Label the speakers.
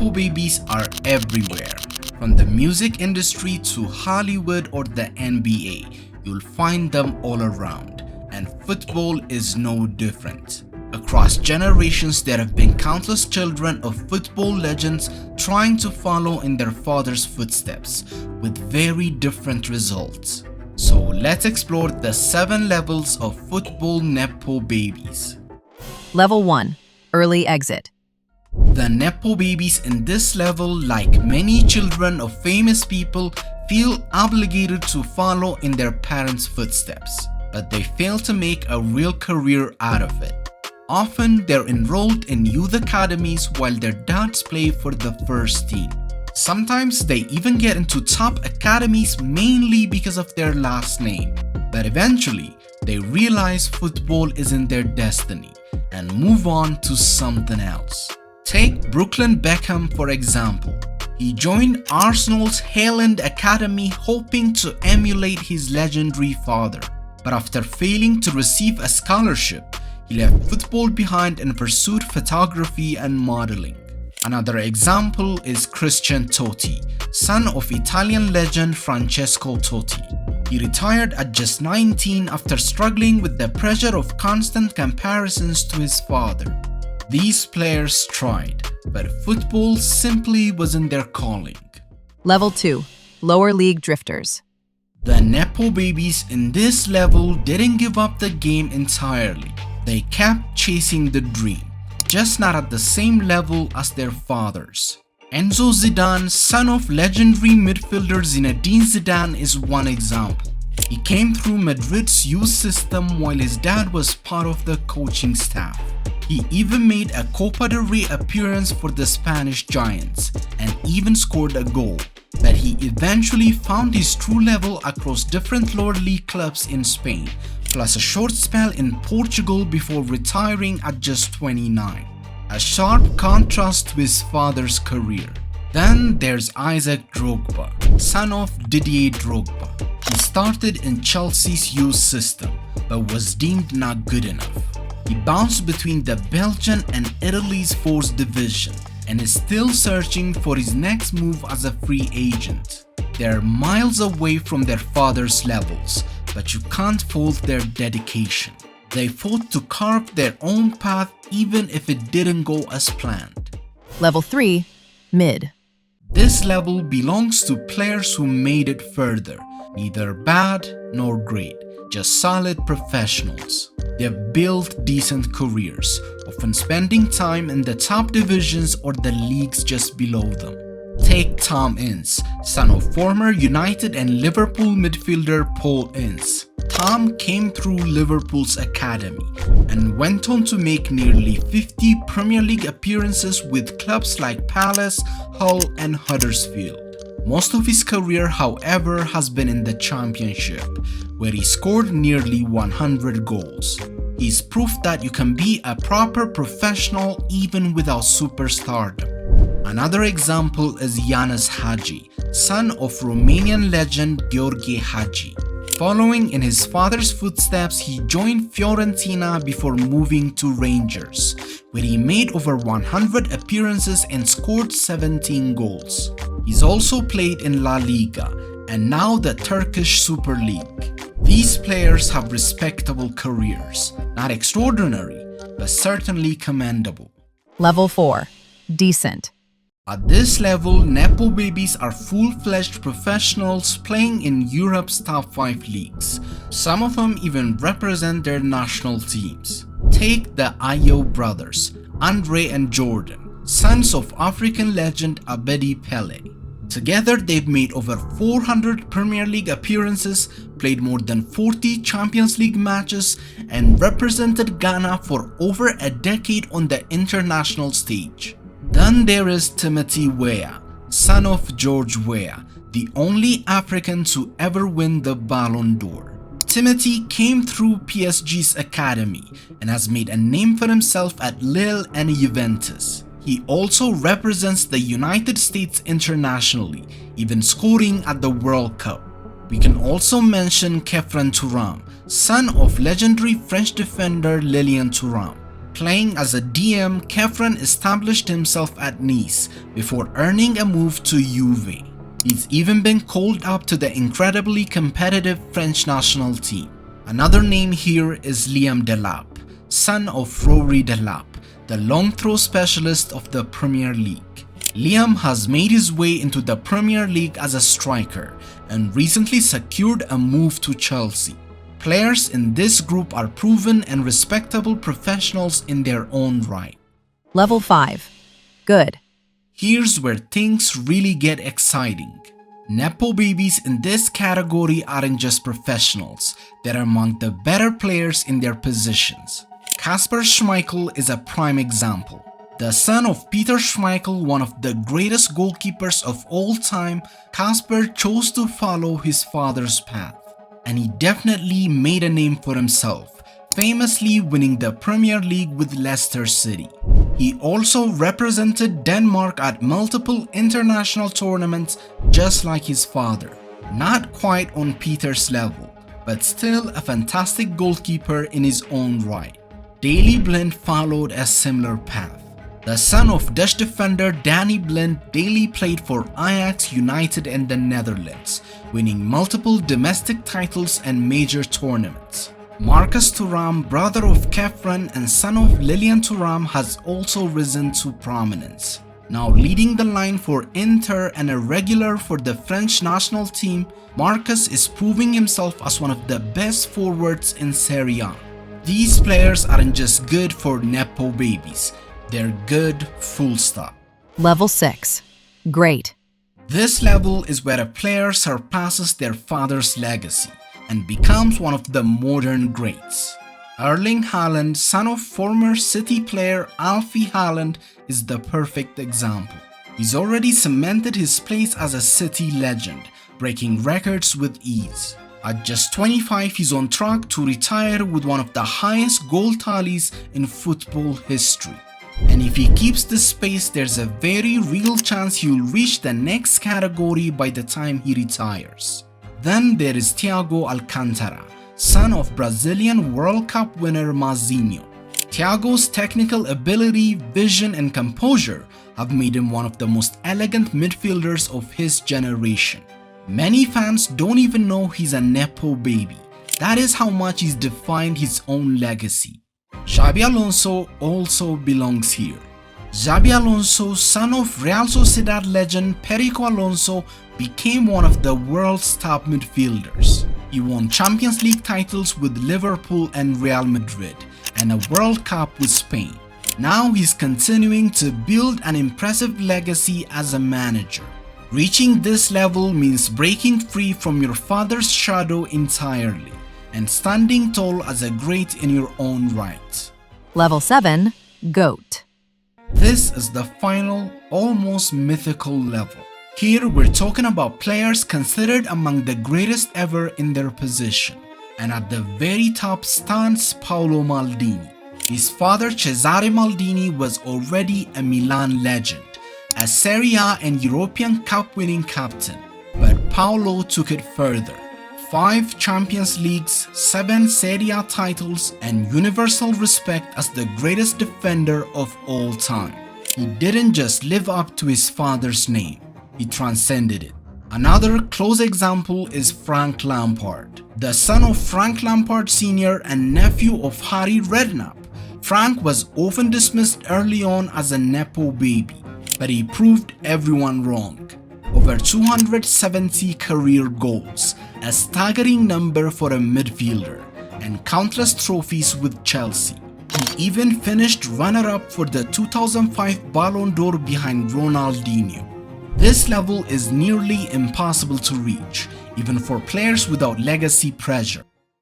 Speaker 1: Nepo babies are everywhere. From the music industry to Hollywood or the NBA, you'll find them all around. And football is no different. Across generations, there have been countless children of football legends trying to follow in their father's footsteps, with very different results. So let's explore the 7 levels of football Nepo babies.
Speaker 2: Level 1. Early exit.
Speaker 1: The Nepo babies in this level, like many children of famous people, feel obligated to follow in their parents' footsteps, but they fail to make a real career out of it. Often, they're enrolled in youth academies while their dads play for the first team. Sometimes they even get into top academies mainly because of their last name. But eventually, they realize football isn't their destiny and move on to something else. Take Brooklyn Beckham for example. He joined Arsenal's Haaland Academy hoping to emulate his legendary father. But after failing to receive a scholarship, he left football behind and pursued photography and modeling. Another example is Christian Totti, son of Italian legend Francesco Totti. He retired at just 19 after struggling with the pressure of constant comparisons to his father. These players tried, but football simply wasn't their calling.
Speaker 2: Level 2. Lower league drifters.
Speaker 1: The Nepo babies in this level didn't give up the game entirely. They kept chasing the dream, just not at the same level as their fathers. Enzo Zidane, son of legendary midfielder Zinedine Zidane, is one example. He came through Madrid's youth system while his dad was part of the coaching staff. He even made a Copa del Rey appearance for the Spanish Giants and even scored a goal. But he eventually found his true level across different lower league clubs in Spain, plus a short spell in Portugal before retiring at just 29. A sharp contrast to his father's career. Then there's Isaac Drogba, son of Didier Drogba. He started in Chelsea's youth system, but was deemed not good enough. He bounced between the Belgian and Italy's 4th division and is still searching for his next move as a free agent. They're miles away from their father's levels, but you can't fault their dedication. They fought to carve their own path even if it didn't go as planned.
Speaker 2: Level 3. Mid.
Speaker 1: This level belongs to players who made it further, neither bad nor great, just solid professionals. They've built decent careers, often spending time in the top divisions or the leagues just below them. Take Tom Ince, son of former United and Liverpool midfielder Paul Ince. Tom came through Liverpool's academy and went on to make nearly 50 Premier League appearances with clubs like Palace, Hull and Huddersfield. Most of his career, however, has been in the Championship, where he scored nearly 100 goals. He's proof that you can be a proper professional even without superstardom. Another example is Yanis Hagi, son of Romanian legend Gheorghe Hagi. Following in his father's footsteps, he joined Fiorentina before moving to Rangers, where he made over 100 appearances and scored 17 goals. He's also played in La Liga and now the Turkish Super League. These players have respectable careers, not extraordinary, but certainly commendable.
Speaker 2: Level 4. Decent.
Speaker 1: At this level, Nepo babies are full-fledged professionals playing in Europe's top 5 leagues. Some of them even represent their national teams. Take the Ayew brothers, Andre and Jordan, sons of African legend Abedi Pele. Together, they've made over 400 Premier League appearances, played more than 40 Champions League matches, and represented Ghana for over a decade on the international stage. Then there is Timothy Weah, son of George Weah, the only African to ever win the Ballon d'Or. Timothy came through PSG's academy and has made a name for himself at Lille and Juventus. He also represents the United States internationally, even scoring at the World Cup. We can also mention Khéphren Thuram, son of legendary French defender Lilian Thuram. Playing as a DM, Kefren established himself at Nice before earning a move to Juve. He's even been called up to the incredibly competitive French national team. Another name here is Liam Delap, son of Rory Delap, the long throw specialist of the Premier League. Liam has made his way into the Premier League as a striker and recently secured a move to Chelsea. Players in this group are proven and respectable professionals in their own right.
Speaker 2: Level 5. Good.
Speaker 1: Here's where things really get exciting. Nepo babies in this category aren't just professionals, they're among the better players in their positions. Kasper Schmeichel is a prime example. The son of Peter Schmeichel, one of the greatest goalkeepers of all time, Kasper chose to follow his father's path. And he definitely made a name for himself, famously winning the Premier League with Leicester City. He also represented Denmark at multiple international tournaments just like his father. Not quite on Peter's level, but still a fantastic goalkeeper in his own right. Daley Blind followed a similar path. The son of Dutch defender Danny Blind, Daley played for Ajax United in the Netherlands, winning multiple domestic titles and major tournaments. Marcus Thuram, brother of Kefren and son of Lilian Thuram, has also risen to prominence. Now leading the line for Inter and a regular for the French national team, Marcus is proving himself as one of the best forwards in Serie A. These players aren't just good for Nepo babies. They're good, full stop.
Speaker 2: Level 6. Great.
Speaker 1: This level is where a player surpasses their father's legacy and becomes one of the modern greats. Erling Haaland, son of former City player Alfie Haaland, is the perfect example. He's already cemented his place as a City legend, breaking records with ease. At just 25, he's on track to retire with one of the highest goal tallies in football history. And if he keeps this pace, there's a very real chance he'll reach the next category by the time he retires. Then there is Thiago Alcantara, son of Brazilian World Cup winner Mazinho. Thiago's technical ability, vision and composure have made him one of the most elegant midfielders of his generation. Many fans don't even know he's a Nepo baby. That is how much he's defined his own legacy. Xabi Alonso also belongs here. Xabi Alonso, son of Real Sociedad legend Perico Alonso, became one of the world's top midfielders. He won Champions League titles with Liverpool and Real Madrid, and a World Cup with Spain. Now he's continuing to build an impressive legacy as a manager. Reaching this level means breaking free from your father's shadow entirely and standing tall as a great in your own right.
Speaker 2: Level 7. G.O.A.T.
Speaker 1: This is the final, almost mythical level. Here we're talking about players considered among the greatest ever in their position. And at the very top stands Paolo Maldini. His father Cesare Maldini was already a Milan legend, a Serie A and European Cup winning captain. But Paolo took it further. 5 Champions Leagues, 7 Serie A titles, and universal respect as the greatest defender of all time. He didn't just live up to his father's name, he transcended it. Another close example is Frank Lampard, the son of Frank Lampard Sr. and nephew of Harry Redknapp. Frank was often dismissed early on as a Nepo baby, but he proved everyone wrong. Over 270 career goals, a staggering number for a midfielder, and countless trophies with Chelsea. He even finished runner-up for the 2005 Ballon d'Or behind Ronaldinho. This level is nearly impossible to reach, even for players without legacy pressure.